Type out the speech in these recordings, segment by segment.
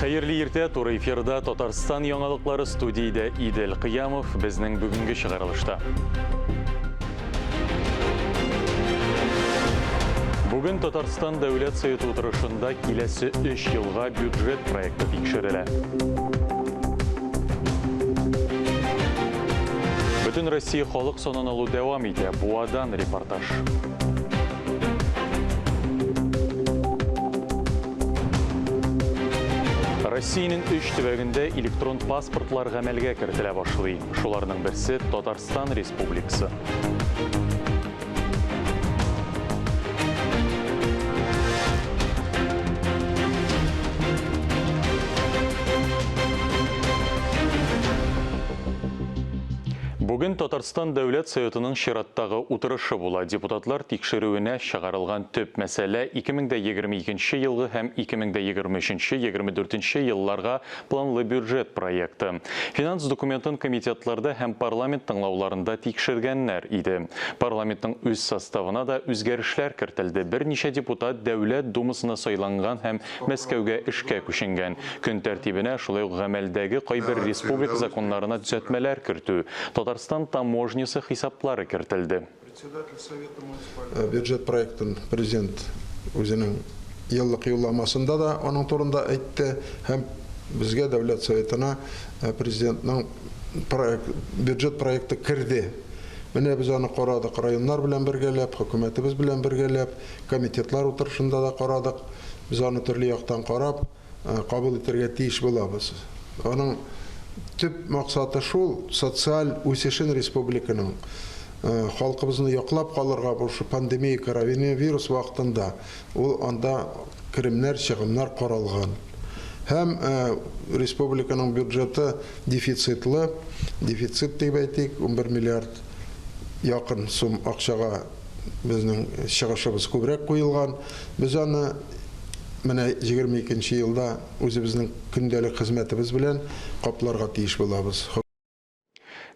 Xeyirli irte Toru efirda Tatarstan яңалыклары студияда Идел Кыямов безнең бүгенге чыгарылышта. Бүген Татарстан Дәүләт Советы утырышында киләсе 3 елга бюджет проекты тикшерелә. Бүтән Россия халык санын алу дәвам итә. Буадан репортаж. Россиянең 3 төбәгендә электрон паспортлар гамәлгә кертелә башлый. Шуларның берсе Татарстан Республикасы. Бүген Татарстан Дәүләт Советының чираттагы утырышы була. Депутатлар тикшерүенә чыгарылган төп мәсьәлә 2022 елгы һәм 2023-2024 елларга планлы бюджет проекты. Финанс документын комитетларда һәм парламент тыңлауларында тикшергәннәр иде. Парламентның үз составына да үзгәрешләр кертелде. Берничә депутат Дәүләт Думасына сайланган һәм Мәскәүгә эшкә күченгән. Көн тәртибенә шулай ук гамәлдәге кайбер республика законнарына төзәтмәләр кертү. Татарстан таможнясы хисаплары кертелде. Бюджет проектын президент өзінің еллык юлламасында да оның турында әйтте, һәм безгә Дәүләт Советына президентның бюджет проекты кирде. Менә без аны карадык, районнар белән бергәләп, хөкүмәтебез белән бергәләп, комитетлар утырышында да карадык. Без аны төрле яктан карап, кабул итәргә тиеш булабыз. Аның төп максаты шул, социаль үсешен республиканың халкыбызны яклап калырга бу пандемия коронавирус вакытында ул анда керемнәр, чыгымнар каралган. Һәм республиканың бюджеты дефицитлы, дефицит дип әйтик, 11 миллиард якын сум акчага безнең чыгышыбыз күбрәк куелган. Без аны менә 22 елда үзебезнең көндәлек хезмәтебез белән капларга тиеш булабыз.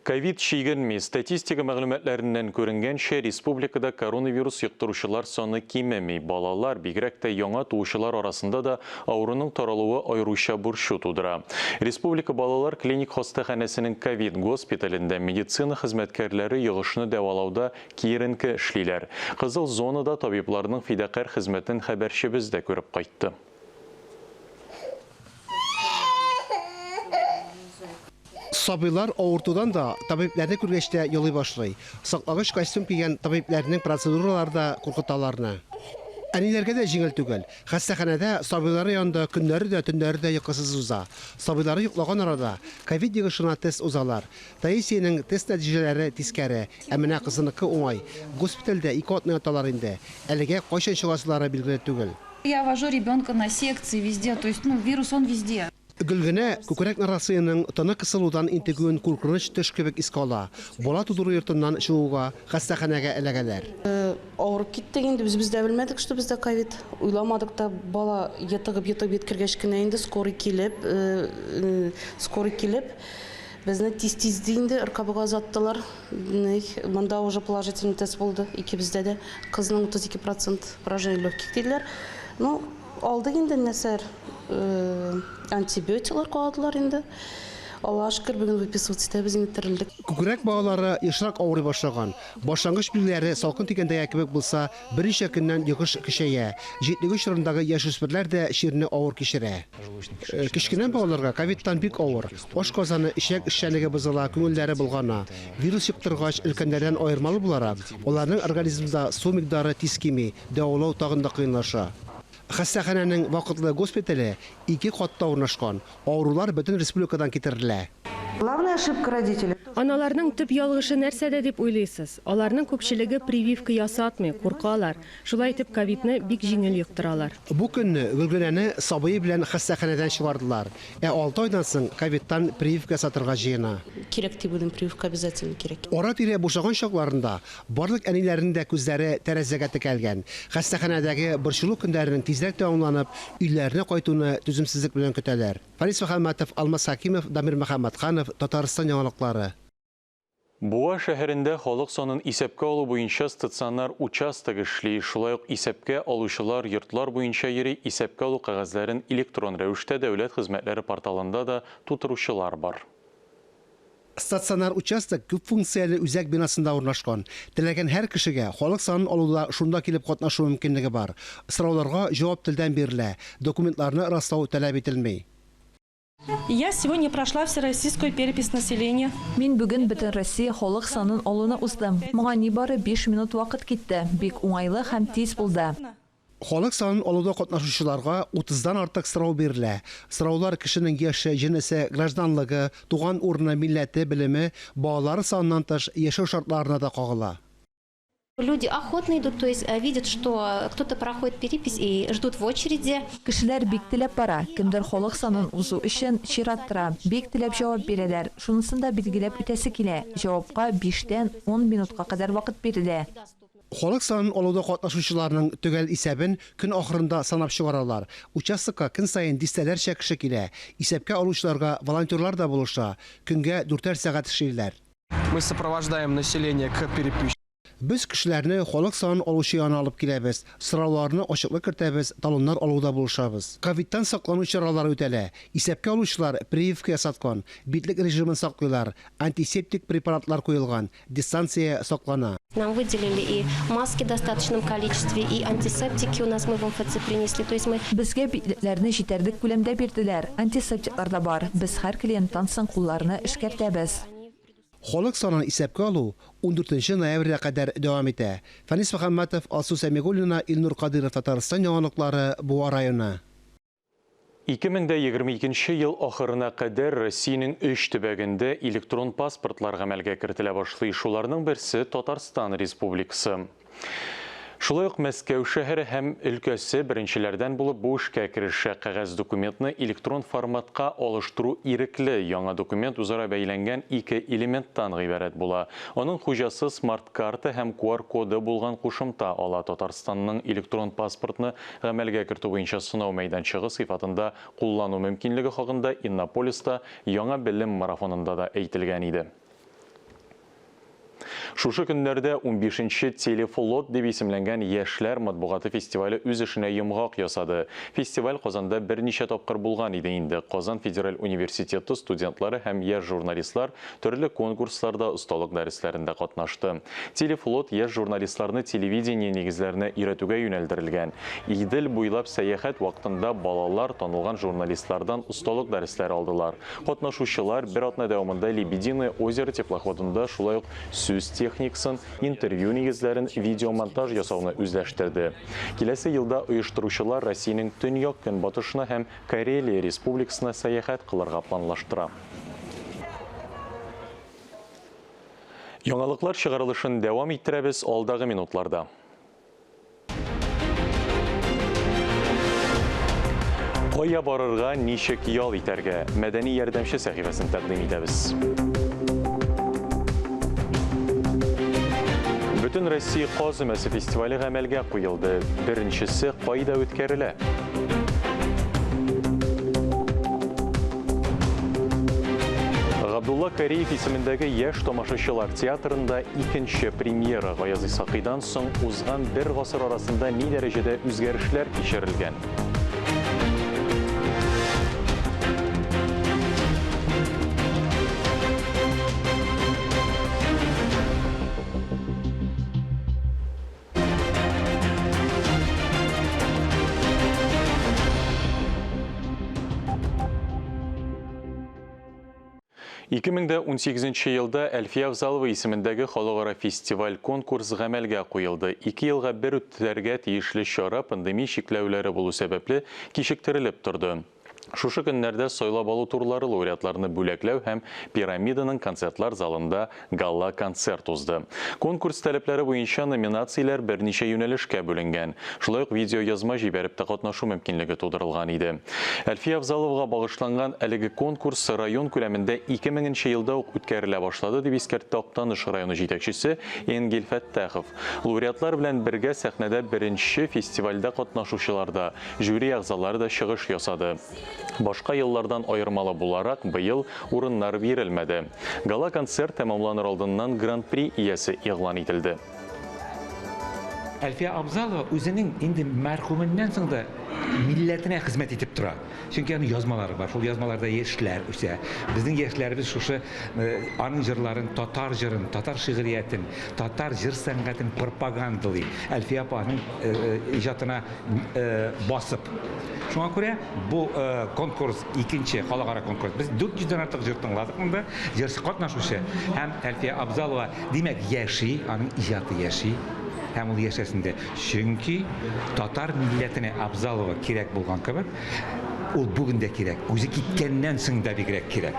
COVID-19 статистика мәгълүматларыннан күренгәнчә, республикада коронавирус йоктыручылар саны кимеми. Балалар, бигрәк тә яңа туучылар арасында да авыруның таралуы аеруча бурчу тудыра. Республика балалар клиник хастаханәсенең COVID госпиталендә медицина хезмәткәрләре йогышны дәвалауда киеренке эшлиләр. Кызыл зонада табибларның фидакарь хезмәтен хәбәрчебез дә күреп кайтты. Sabılar avurtudan da tabiplerde күргәчтә yolu башлый. Саклагыч костюм кигән tabiplәрнең процедураларда куркыталарны. Әниләргә дә җиңел түгел. Хастаханәдә сабыйлары янында көннәре дә, төннәре дә йокысыз уза. Сабыйлары йоклаган арада ковид йогышына тест узалар. Таисиянең тест нәтиҗәләре тискәре, ә менә кызыныкы уңай. Госпитальдә 2 атны яталар инде. Әлегә кайчан чыгасылары билгеле түгел. Я вожу ребенка на секции везде, то есть вирус он везде. Гөлгенә күкрәк нарасының тыны кысылудан интегүен куркыныч төш кебек искала. Бала тудыру йортыннан чыгуга хастаханәгә эләгәләр. Авырып китте инде, без дә белмәдек, что бездә ковид. Уйламадык та, бала ятыгып еткергәч кенә инде скорый килеп, безне тиз инде РКБга озаттылар. Монда уже положительный тест булды. Икебездә дә кызның 32% поражение легких диделәр. Ну, алды инде нәрсәр антибиотиклар куадылар инде. Аллаһка шөкер, бүген выписывать итәбез инде терелдек. Күкрәк балалары ешрак авырый башлаган. Башлангыч билгеләре салкын тигәндә кебек булса, берничә көннән йогыш кишәя. Җитлекле чорындагы яшүсмерләр дә ширне авыр кичерә. Кичкенә балаларга ковидтан бик авыр. Ашказаны, ишәк эшчәнлеге бозыла, күңелләре булгана. Вирус йоктыргач өлкәннәрдән аермалы буларак, аларның организмында су микдары тиз кими, дәвалау тагында кыенлаша. Хастаханәнең вакытлы госпитале 2 катта урнашкан. Авырулар бөтен республикадан китерелә. Главная ошибка родителей. Аналарның төп ялгышы нәрсәдә дип уйлыйсыз? Аларның күпчелеге прививка ясатмый, куркалар. Шулай итеп ковидны бик җиңел йоктыралар. Бу көнне Гөлгенәне сабые белән хастаханәдән чыгардылар. 6 айдан соң ковидтан прививка сатырга җыена. Кирәк дип уйлыйм, прививка обязательно кирәк. Ара-тирә бушаган чакларында барлык әниләрнең дә күзләре тәрәзәгә текәлгән. Хастаханәдәге борчылу көннәренең тизрәк тәмамланып, өйләренә кайтуны түземсезлек белән көтәләр. Фарис Мөхәммәтов, Алмаз Хакимов, Дамир Мөхәммәтханов, Татарстан яңалыклары. Буа шәһәрендә халык санын исәпкә алу буенча стационар участок эшли. Шулай ук исәпкә алучылар йортлар буенча йөри, исәпкә алу кәгазьләрен электрон рәвештә дәүләт хезмәтләре порталында да тутыручылар бар. Стационар участок күп функцияле үзәк бинасында урнашкан. Теләгән һәр кешегә халык санын алуда шунда килеп катнашу мөмкинлеге бар. Сорауларга җавап телдән бирелә. Документларны раслау таләп ителми. Я сегодня прошла всероссийскую перепись населения. Мин бүген бөтен Россия халык санын алуны уздым. Моңа нибары 5 минут вакыт китте. Бик уңайлы һәм тиз булды. Халык санын алуда катнашучыларга 30дан артык сорау бирелә. Сораулар кешенең яше, җинесе, гражданлыгы, туган урыны, милләте, белеме, балалары саныннан тыш яшәү шартларына да кагыла. Люди охотно идут, то есть видят, что кто-то проходит перепись и ждут в очереди. Кешеләр бик теләп бара. Кемдер халык санын узу өчен чират тора. Бик теләп җавап бирәләр. Шунысын да билгеләп үтәсе килә. Җавапка 5-тән 10 минутка кадәр вакыт бирелә. Халык санын алуда катнашучыларның төгәл исәбен көн ахырында санап чыгаралар. Участокка көн сайын дистәләрчә кеше килә. Исәпкә алучыларга волонтерлар да булыша. Көнгә 4 сәгать эшлиләр. Мы сопровождаем население к переписчику. Без кешеләрне халык санын алучы янына алып киләбез. Сорауларны ачыклы кертәбез, талоннар алуда булышабыз. Ковидтан саклану чаралары үтәлә. Исәпкә алучылар прививка ясаткан, битлек режимын саклыйлар, антисептик препаратлар куелган, дистанция саклана. Нам выделили и маски в достаточном количестве, и антисептики у нас мы в МФЦ принесли. То есть мы... Безгә битләрне җитәрлек күләмдә бирделәр. Антисептиклар да бар. Без һәр клиенттан соң кулларны эшкәртәбез. Халык санын исәпкә алу 14 ноябрьгә кадәр дәвам итә. Фәнис Мөхәммәтов, Алсу Сәмигуллина, Илнур Кадиров, Татарстан яңалыклары, Буа районы. 2022 ел ахырына кадәр Россиянең 3 төбәгендә электрон паспортлар гамәлгә кертелә башлый. Шуларның берсе Татарстан Республикасы. Шулай ук Мәскәү шәһәре һәм өлкәсе беренчеләрдән булып бу эшкә керешә. Кәгазь документны электрон форматка алыштыру ирекле. Яңа документ үзара бәйләнгән 2 элементтан гыйбарәт була. Аның хуҗасы смарт карта һәм QR коды булган кушымта ала. Татарстанның электрон паспортны гамәлгә кертү буенча сынау мәйданчыгы сыйфатында куллану мөмкинлеге хакында Иннополиста яңа белем марафонында да әйтелгән иде. Шушы көннәрдә 15-нче телефлот дип исемләнгән яшьләр матбугаты фестивале үз эшенә йомгак ясады. Фестиваль Казанда берничә тапкыр булган иде инде. Казан федераль университеты студентлары һәм яшь журналистлар төрле конкурсларда осталык дәресләрендә катнашты. Телефлот яшь журналистларны телевидение нигезләренә өйрәтүгә юнәлдерелгән. Идел буйлап сәяхәт вакытында балалар танылган журналистлардан осталык дәресләре алдылар. Катнашучылар бер атна дәвамында Лебединое озеро теплоходында шулай ук сүз техникасын, интервью нигезләрен, видеомонтаж ясауны үзләштерде. Киләсе елда оештыручылар Россиянең төньяк көнбатышына һәм Карелия Республикасына сәяхәт кылырга планлаштыра. Яңалыклар чыгарылышын дәвам иттерәбез алдагы минутларда. Кая барырга, ничек ял итәргә? Мәдәни ярдәмче сәхифәсен тәкъдим итәбез. Бүтін Россия Казымәсе фестивале гамәлгә куелды. Беренчесе кайда үткәрелә? Габдулла Кариев исемендәге яшь тамашачылар театрында икенче премьера Гаяз Исакыйдан соң узган бер гасыр арасында ни дәрәҗәдә үзгәрешләр кичерелгән? Икемендә 18 елда Әлфия Авзалова исемендәге халыкара фестиваль конкурс гамәлгә куелды. 2 елга бер үтәргә тиешле чара пандемия чикләүләре булу сәбәпле кичектерелеп торды. Шушы көннәрдә сайлап алу турлары лауреатларны бүләкләү һәм пирамиданың концертлар залында галла концерт узды. Конкурс таләпләре буенча номинацияләр берничә юнәлешкә бүленгән. Шулай ук видео язма җибәреп тә катнашу мөмкинлеге тудырылган иде. Әлфия Авзаловага багышланган әлеге конкурс район күләмендә 2000 елда ук үткәрелә башлады дип искәртте Актаныш районы җитәкчесе Энгел Фәттахов. Лауреатлар белән бергә сәхнәдә беренче фестивальдә катнашучыларда жюри әгъзалары да чыгыш ясады. Башка еллардан айырмалы буларак быел урыннар бирелмәде. Гала концерт тәмамланыр алдыннан гран-при иясе игълан ителде. Әлфия Абзалова үзенең инде мәрхүмнән соң да милләтенә хезмәт итеп тора. Чөнки аның язмалары бар. Шул язмаларда яшьләр үсә. Безнең яшьләребез шушы аның җырларын, татар җырын, татар шигъриятен, татар җыр сәнгатен пропагандалый. Әлфия апаның иҗатына басып. Шуңа күрә бу конкурс икенче халыкара конкурс. Без 400-дән артык җыр тыңладык монда. Җырчы катнашучы һәм Әлфия Абзалова димәк яши, аның иҗаты яши. Һәм ул яшәсендә. Чөнки татар милләтенә Абзалова кирәк булган кебек, ул бүген дә кирәк. Үзе киткәннән соң да бигрәк кирәк.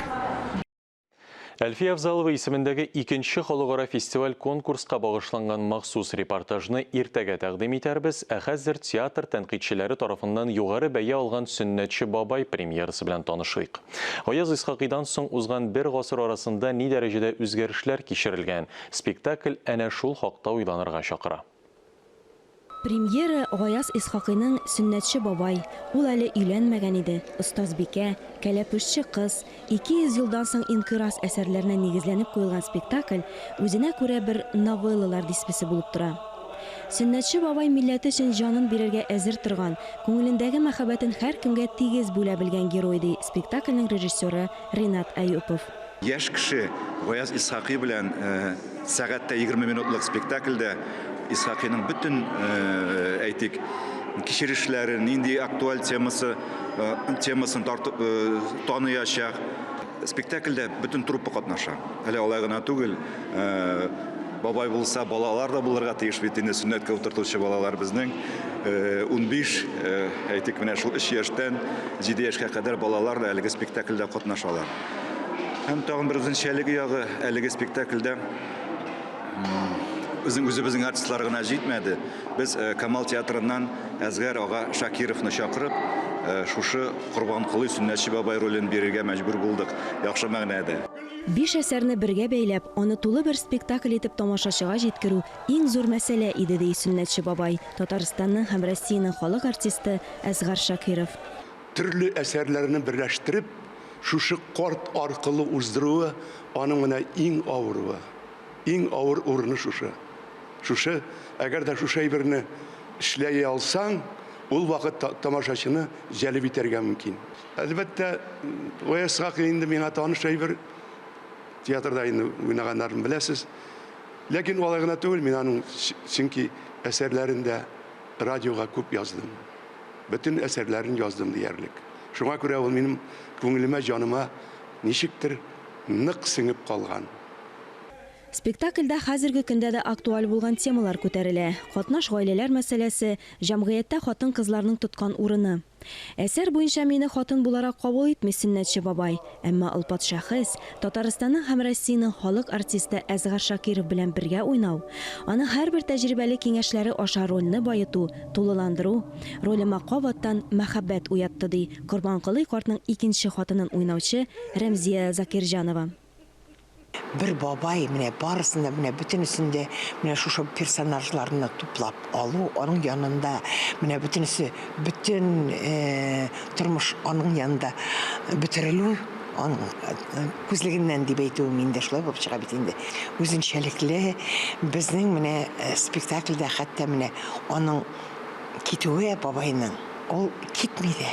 Әлфия Абзалова исемендәге икенче халыкара фестиваль конкурска багышланган махсус репортажны иртәгә тәкъдим итәрбез. Ә хәзер театр тәнкыйтьчеләре тарафыннан югары бәя алган Сөннәтче бабай премьерасы белән танышыйк. Аяз Исхакыйдан соң узган бер гасыр арасында ни дәрәҗәдә үзгәрешләр кичерелгән. Спектакль әнә шул хакта уйланырга чакыра. Премьера Аяз Исхакыйның Сөннәтче бабай. Ул әле өйләнмәгән иде. Остазбикә, кәләпүшче кыз, 200 елдан соң инкырас әсәрләренә нигезләнеп куелган спектакль үзенә күрә бер новеллалар диспесе булып тора. Сөннәтче бабай милләте өчен җанын бирергә әзер торган, күңелендәге мәхәббәтен һәр кемгә тигез бүлә белгән герой ди спектакльнең режиссеры Ринат Әюпов. Яшь кеше Аяз Исхакый белән сәгатьтә 20 минутлык спектакльдә Исхакыйның бөтен әйтик кичерешләрен, нинди актуаль темасын тартып таныячак. Спектакльдә бөтен труппа катнаша. Әле алай гына түгел, бабай булса балалар да булырга тиеш бит, инде сөннәткә утыртучы балалар безнең 15 әйтик менә шул 3 яшьтән 7 яшькә кадәр балалар да әлеге спектакльдә катнашалар. Һәм тагын бер үзенчәлеге ягы әлеге спектакльдә Үзебезнең артистлар гына җитмәде. Без Камал театрыннан Әзгәр ага Шакировны чакырып, шушы Корбанколый Сөннәтче бабай ролен бирергә мәҗбүр булдык. Яхшы мәгънәдә. 5 әсәрне бергә бәйләп, аны тулы бер спектакль итеп тамашачыга җиткерү иң зур мәсьәлә иде ди Сөннәтче бабай, Татарстанның һәм Россиянең халык артисты Әзгәр Шакиров. Төрле әсәрләрне берләштереп, шушы корт аркылы уздыруы аның менә иң авыруы. Иң авыр урыны шушы. Шушы, әгәр дә шушы әйберне эшләй алсаң, ул вакыт тамашачыны җәлеп итәргә мөмкин. Әлбәттә, Аяз Исхакый инде миңа таныш әйбер, театрда инде уйнаганнарын беләсез. Ләкин алай гына түгел, мин аның чөнки әсәрләрендә радиога күп яздым. Бөтен әсәрләрен яздым диярлек. Шуңа күрә ул минем күңелемә, җаныма ничектер нык сеңеп калган. Спектакльдә хәзерге көндә дә актуаль булган темалар күтәрелә. Катнаш гаиләләр мәсьәләсе, җәмгыятьтә хатын-кызларның тоткан урыны. Әсәр буенча мине хатын буларак кабул итми Сөннәтче бабай, әмма Алпат шәхес Татарстанның һәм Россиянең халык артисты Әзгәр Шакиров белән бергә уйнау, аны һәрбер тәҗрибәле киңәшләре аша рольне байыту, тулыландыру, ролемә кабаттан мәхәббәт уятты ди Корбанколый картның икенче хатынын уйнаучы Рәмзия Закирҗанова. Бер бабай менә барысында менә бөтенесендә менә шушы персонажларны туплап алу, аның янында менә бөтенесе бөтен тормыш аның янында бетерелү, аның күзлегеннән дип әйтү миндә шулай булып чыга бит инде. Үзенчәлекле безнең менә спектакльдә хәтта менә аның китүе бабайның ул китми дә.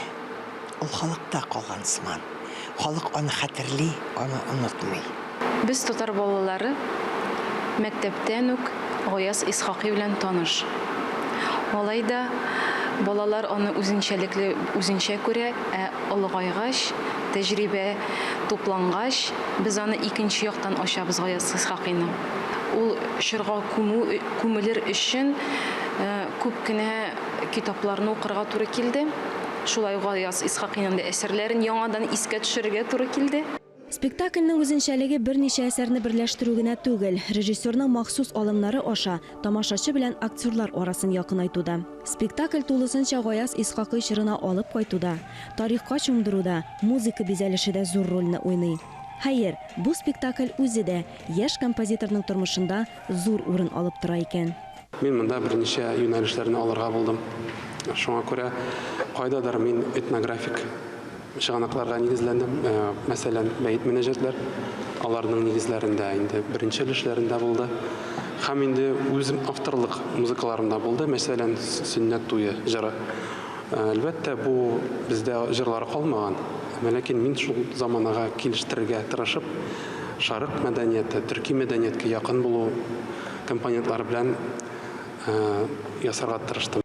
Ул халыкта калган сыман. Халык аны хәтерли, аны онытмый. Без татар балалары мәктәптән үк Аяз Исхакый белән таныш. Алайда балалар аны үзенчә күрә, олыгайгач, тәҗрибә туплангач, без аны икенче яктан ачабыз Аяз Исхакыйны. Ул шырга күмелер өчен күп кенә китапларны укырга туры килде. Шулай Аяз Исхакыйның әсәрләрен яңадан искә төшерергә туры килде. Спектакльнең үзенчәлеге берничә әсәрне берләштерү генә түгел, режиссерның махсус алымнары аша тамашачы белән актерлар арасын якынайтуда. Спектакль тулысынча Аяз Исхакый чорына алып кайтуда, тарихка чумдыруда, музыка бизәлеше дә зур рольне уйный. Хәер, бу спектакль үзе дә яшь композиторның тормышында зур урын алып тора икән. Мин монда берничә юнәлешләрне алырга булдым. Шуңа күрә кайдадыр мин этнографик чыганакларга нигезләндем. Мәсәлән, бәйт менеджерлер, аларның нигезләрендә инде беренче эшләрендә булды. Һәм инде үзем авторлык музыкаларымда булды. Мәсәлән, Сөннәт туе җыры. Әлбәттә, бу бездә җырлар калмаган. Ләкин мин шул заманага килештерергә тырышып, шарык мәдәнияте, төрки мәдәниятка якын булу компонентлары белән ясарга тырыштым.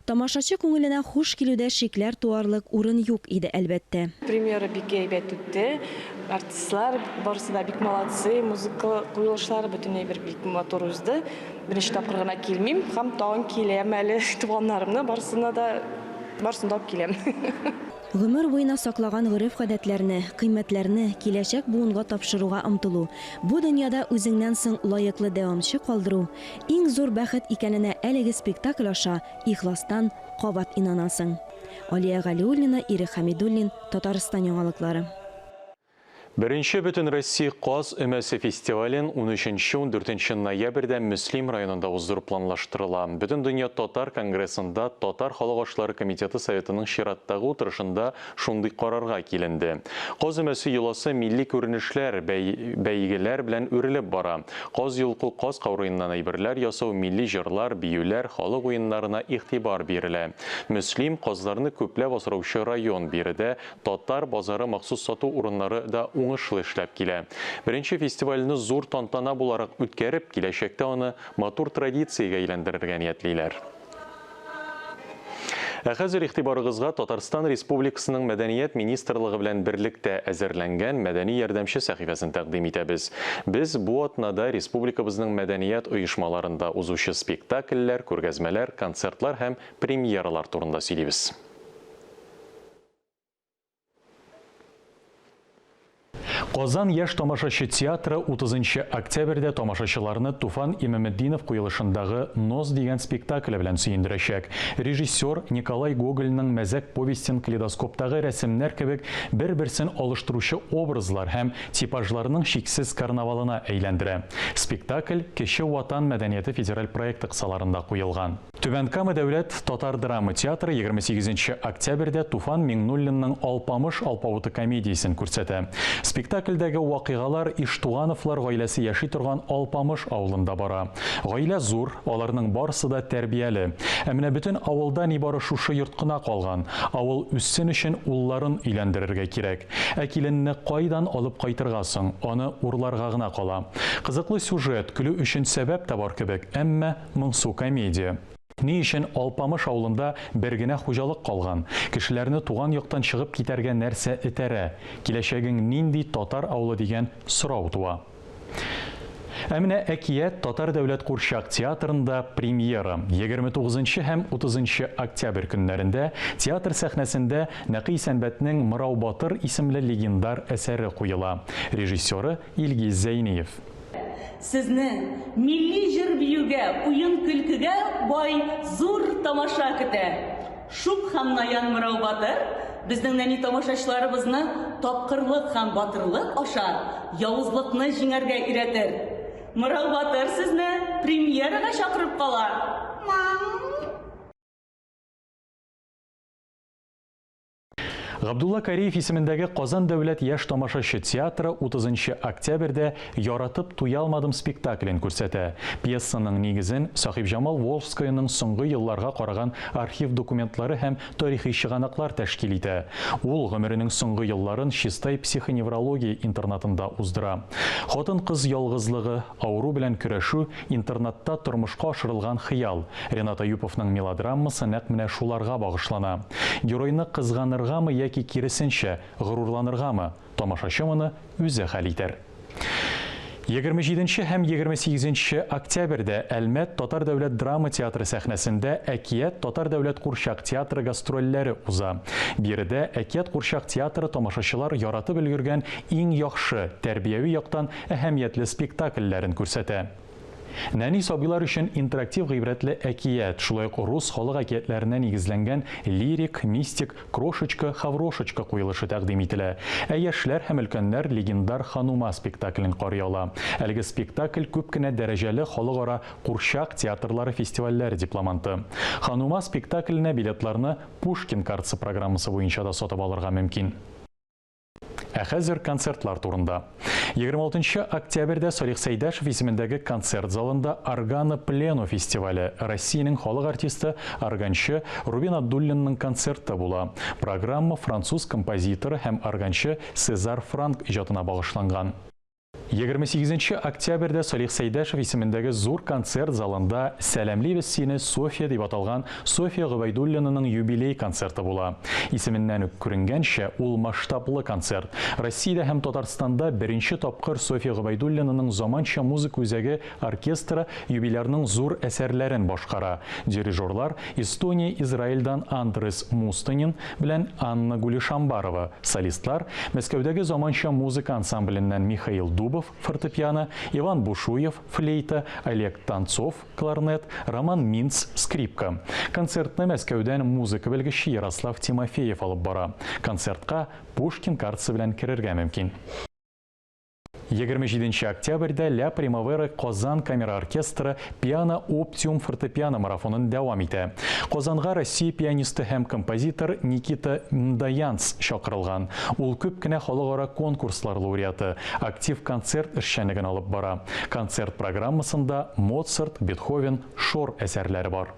Тамашачы күңеленә хуш килүдә шикләр туарлык урын юк иде әлбәттә. Премьера бик әйбәт үтте. Артистлар барысы да бик молодцы, музыка куелышлары бөтенләй бик матур узды. Беренче тапкыр гына килмим, һәм тагын киләм әле туганнарымны барысына да киләм. Гомер буена саклаган гореф-гадәтләрне, кыйммәтләрне киләчәк буынга тапшыруга омтылу, бу дөньяда үзеңнән соң лаеклы дәвамчы калдыру, иң зур бәхет икәненә әлеге спектакль аша ихластан кабат инанасың. Алия Галиуллина, Ирек Хамидуллин, Татарстан яңалыклары. Беренче бөтен Россия Каз өмәсе фестивален 13-14 ноябрьдә Мөслим районында уздыру планлаштырыла. Бөтен дөнья татар конгрессында Татар халык ашлары комитеты советының чираттагы утырышында шундый карарга киленде. Каз өмәсе юласы милли күренешләр, бәйгеләр белән үрелеп бара. Каз юлкы каз каурыеннан әйберләр ясау, милли җырлар, биюләр, халык уеннарына игътибар бирелә. Мөслим казларны күпләп асраучы район биредә татар базары махсус сату урыннары да уңышлы эшләп килә. Беренче фестивальне зур тантана буларак үткәреп, киләчәктә аны матур традициягә әйләндерергә ниятлиләр. Хәзер игътибарыгызга Татарстан Республикасының Мәдәният министрлыгы белән берлектә әзерләнгән мәдәни ярдәмче сәхифәсен тәкъдим итәбез. Без бу атнада республикабызның мәдәният оешмаларында узучы спектакльләр, күргәзмәләр, концертлар һәм премьералар турында сөйлибез. Казан яшь тамашачы театры 30 октябрьдә тамашачыларны Туфан Имаметдинов куелышындагы «Нос» дигән спектакль белән сөендерәчәк. Режиссер Николай Гогольның мәзәк повестен калейдоскоптагы рәсемнәр кебек бер-берсен алыштыручы образлар һәм типажларның шиксез карнавалына әйләндерә. Спектакль Кече Ватан мәдәнияте федераль проекты кысаларында куелган. Түбән Кама дәүләт татар драма театры 28 октябрьдә Туфан Миңнуллинның Алпамыш алпавыты комедиясен күрсәтә. Спектакльдәге вакыйгалар Иштугановлар гаиләсе яши торган Алпамыш авылында бара. Гаилә зур, аларның барысы да тәрбияле. Менә бөтен авылда нибары шушы йорт кына калган. Авыл үссен өчен улларын өйләндерергә кирәк. Киленне кайдан алып кайтырга соң? Аны урларга гына кала. Кызыклы сюжет, көлү өчен сәбәп тә бар кебек, әмма моңсу комедия. Ни өчен Алпамыш авылында бер генә хуҗалык калган? Кешеләрне туган яктан чыгып китәргә нәрсә этәрә? Киләчәгең нинди татар авылы дигән сорау туа. Менә әкият Татар дәүләт курчак театрында премьера 29 һәм 30 октябрь көннәрендә театр сәхнәсендә Нәкый Сәнбәтнең Мырау Батыр исемле легендар әсәре куела. Режиссеры Илгиз Зәйниев. Сезне милли җыр биюгә, уен көлкегә бай зур тамаша көтә. Шук һәм Наян Мырау Батыр безнең нәни тамашачыларыбызны тапкырлык һәм батырлык аша явызлыкны җиңәргә өйрәтер. Мырау Батыр сезне премьерага чакырып кала. Габдулла Кариев исемендәге Казан дәүләт яшь тамашачы театры 30 октябрьдә «Яратып туя алмадым» спектаклен күрсәтә. Пьесаның нигезен Сахибҗамал Волжскаяның соңгы елларга караган архив документлары һәм тарихи чыганаклар тәшкил итә. Ул гомеренең соңгы елларын Чистай психоневрология интернатында уздыра. Хатын-кыз ялгызлыгы, авыру белән көрәшү, интернатта тормышка ашырылган хыял. Ренат Аюповның мелодрамасы нәкъ менә шуларга багышлана. Геройны кызганыргамы яки киресенчә горурланыргамы? Тамашачы моны үзе хәл итәр. 27 һәм 28 октябрьдә Әлмәт Татар дәүләт драма театры сәхнәсендә әкият Татар дәүләт курчак театры гастрольләре уза. Биредә әкият курчак театры тамашачылар яратып өлгергән иң яхшы тәрбияви яктан әһәмиятле спектакльләрен күрсәтә. Нәни сабыйлар өчен интерактив гыйбрәтле әкият, шулай ук рус халык әкиятләренә нигезләнгән лирик, мистик, крошечка, хаврошечка куелышы тәкъдим ителә. Ә яшьләр һәм өлкәннәр легендар Ханума спектаклен карый ала. Әлеге спектакль күп кенә дәрәҗәле халыкара курчак театрлары фестивальләре дипломанты. Ханума спектакленә билетларны Пушкин картасы программасы буенча да сатып алырга мөмкин. Ә хәзер концертлар турында. 26 октябрьдә Салих Сәйдәшев исемендәге концерт залында Органа Плено фестивале Россиянең халык артисты, органчы Рубин Абдуллинның концерты була. Программа француз композиторы һәм органчы Сезар Франк иҗатына багышланган. 28 октябрьдә Салих Сәйдәшев исемендәге зур концерт залында «Сәламлибез сине, София» дип аталган София Гобайдуллинаның юбилей концерты була. Исеменнән үк күренгәнчә, ул масштаблы концерт. Россиядә һәм Татарстанда беренче тапкыр София Гобайдуллинаның заманча музыка үзәге оркестры юбилярның зур әсәрләрен башкара. Дирижерлар Эстония, Израильдан Андрес Мустынин белән Анна Гулишамбарова. Солистлар Мәскәүдәге заманча музыка ансамбленнән Михаил Дубов фортепиано, Иван Бушуев флейта, Олег Танцов кларнет, Роман Минц скрипка. Концертны Мәскәүдән музыка белгече Ярослав Тимофеев алып бара. Концертка Пушкин картасы белән керергә мөмкин. 27 октябрьдә Ля Примавера Казан камера оркестры пиано Оптимум фортепиано марафонын дәвам итә. Казанга Россия пианисты һәм композитор Никита Мдаянц чакырылган. Ул күп кенә халыкара конкурслар лауреаты, актив концерт эшчәнлеген алып бара. Концерт программасында Моцарт, Бетховен, Шор әсәрләре бар.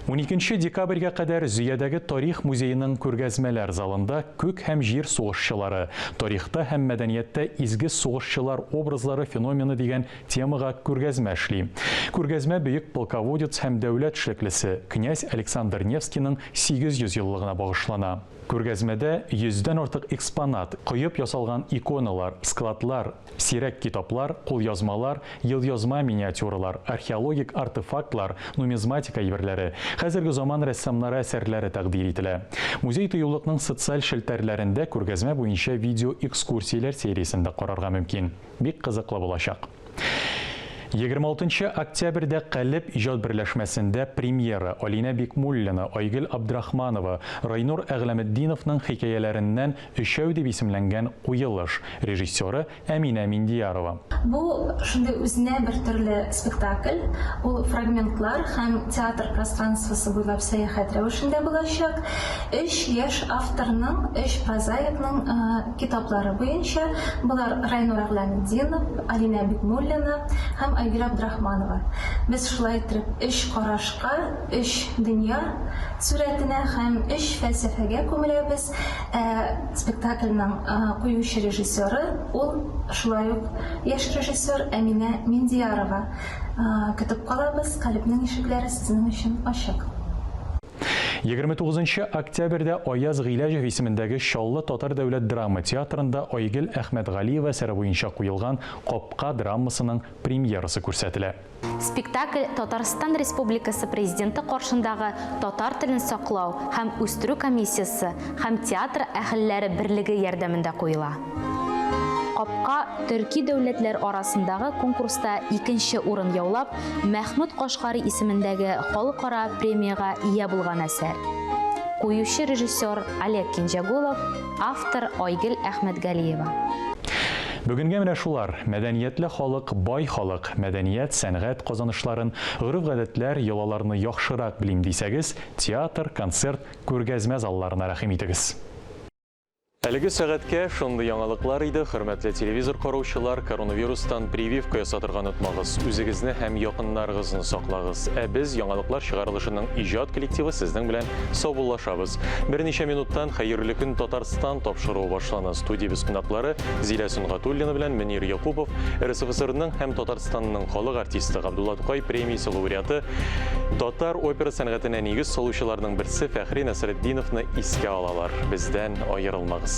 12 декабрьгә кадәр Зөядәге тарих музейының күргәзмәләр залында күк һәм җир сугышчылары, тарихта һәм мәдәнияттә изге сугышчылар образлары феномены дигән темага күргәзмә эшли. Күргәзмә бөек полководец һәм дәүләт эшлеклесе князь Александр Невскийның 800 еллыгына багышлана. Күргәзмәдә 100дән артык экспонат, кыйып ясалган иконалар, складлар, сирәк китаплар, кулъязмалар, елъязма миниатюралар, археологик артефактлар, нумизматика әйберләре, хәзерге заман рәссамнары әсәрләре тәкъдим ителә. Музей тыюлыкның социаль шелтәрләрендә күргәзмә буенча видео экскурсияләр сериясендә карарга мөмкин. Бик кызыклы булачак. 26 октябрьдә Калеп иҗат берләшмәсендә премьера Алина Бикмуллина, Айгөл Абдрахманова, Райнур Әгъләметдиновның хикәяләреннән «Өчәү» дип исемләнгән куелыш, режиссеры Әминә Миндиярова. Бу шундый үзенә бер төрле спектакль, ул фрагментлар һәм театр пространствосы буйлап сәяхәт рәвешендә булачак. 3 яшь авторның, 3 прозаикның китаплары буенча, булар Райнур Әгъләметдинов, Алина Бикмуллина һәм Айгөл Абдрахманова. Без шулай итеп 3 карашка, 3 дөнья сурәтенә һәм 3 фәлсәфәгә күмеләбез. Спектакльнең куючы режиссеры ул шулай ук яшь режиссер Әминә Миндиярова. Көтеп калабыз, Калепнең ишекләре сезнең өчен ачык. 29 октябрьдә Аяз Гыйләҗев исемендәге Чаллы Татар дәүләт драма театрында Айгөл Әхмәтгалиева әсәре буенча куелган «Капка» драмасының премьерасы күрсәтелә. Спектакль Татарстан Республикасы президенты каршындагы татар телен саклау һәм үстерү комиссиясы һәм театр әһелләре берлеге ярдәмендә куела. Капка төрки дәүләтләр арасындагы конкурста 2нче урын яулап, Мәхмүд Кашгари исемендәге халыкара премияга ия булган әсәр. Куючы режиссер Олег Кинжагулов, автор Айгөл Әхмәтгалиева. Бүгенгә менә шулар. Мәдәниятле халык, бай халык, мәдәният, сәнгать казанышларын, гореф-гадәтләр, йолаларны яхшырак белим дисәгез, театр, концерт, күргәзмә залларына рәхим итегез. Әлеге сәгатькә шундый яңалыклар иде, хөрмәтле телевизор караучылар, коронавирустан прививка ясатырга онытмагыз, үзегезне һәм якыннарыгызны саклагыз. Ә без яңалыклар чыгарылышының иҗат коллективы сезнең белән саубуллашабыз. Берничә минуттан хәерле көн Татарстан тапшыруы башлана. Студиябыз кунаклары Зилә Сунгатуллина белән Мөнир Якупов, РСФСРның һәм Татарстанның халык артисты Габдулла Тукай премиясе лауреаты, татар опера сәнгатенә нигез салучыларның берсе Фәхри Насретдиновны искә алалар. Бездән аерылмагыз.